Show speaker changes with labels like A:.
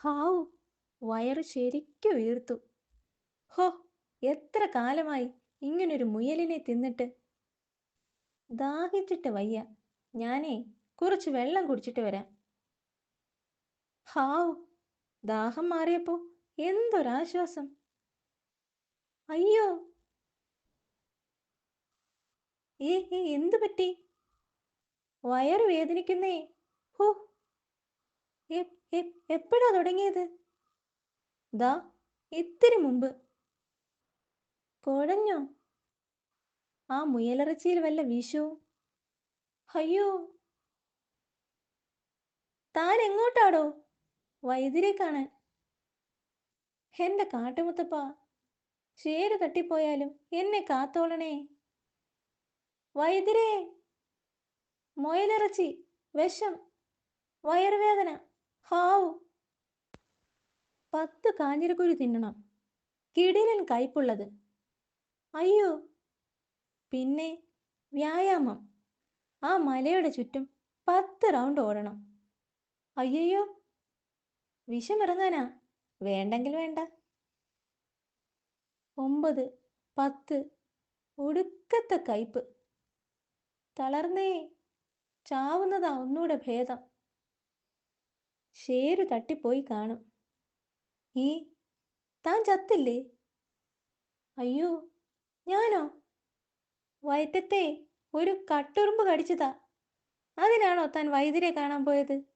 A: ഹാവൂ! വയറ് ശരിക്കും വീർത്തു. ഹോ! എത്ര കാലമായി ഇങ്ങനൊരു മുയലിനെ തിന്നിട്ട്. ദാഹിച്ചിട്ട് വയ്യ. ഞാനേ കുറച്ച് വെള്ളം കുടിച്ചിട്ട് വരാം. ഹാവൂ! ദാഹം മാറിയപ്പോ എന്തൊരാശ്വാസം. അയ്യോ! എന്തു പറ്റി? വയറ് വേദനിക്കുന്നേ. ഹോ! എപ്പോഴാ തുടങ്ങിയത്? ദാ ഇത്തിരി മുമ്പ്. കുഴഞ്ഞോ? ആ മുയലിറച്ചിയിൽ വല്ല വിഷവും? അയ്യോ! താൻ എങ്ങോട്ടാടോ? വൈദ്യരെ കാണാൻ. എന്റെ കാട്ടുമുത്തപ്പാ, ശേര് തട്ടിപ്പോയാലും എന്നെ കാത്തോളണേ. വൈദ്യരേ, മുയലിറച്ചി, വിഷം, വയറുവേദന. ഹാവൂ! 10 കാഞ്ഞിരക്കുരു തിന്നണം. കിടിലൻ കയ്പുള്ളത്. അയ്യോ! പിന്നെ വ്യായാമം. ആ മലയുടെ ചുറ്റും 10 റൗണ്ട് ഓടണം. അയ്യയ്യോ! വിഷമിറങ്ങാനാ? വേണ്ടെങ്കിൽ വേണ്ട. 9, 10, ഒടുക്കത്തെ കയ്പ്. തളർന്നേ. ചാവുന്നതാ ഒന്നൂടെ ഭേദം. ശേരു തട്ടിപ്പോയി കാണും. ഈ താൻ ചത്തില്ലേ? അയ്യോ! ഞാനോ? വയറ്റത്തെ ഒരു കട്ടുറുമ്പ് കടിച്ചതാ. അതിനാണോ താൻ വൈദ്യരെ കാണാൻ പോയത്?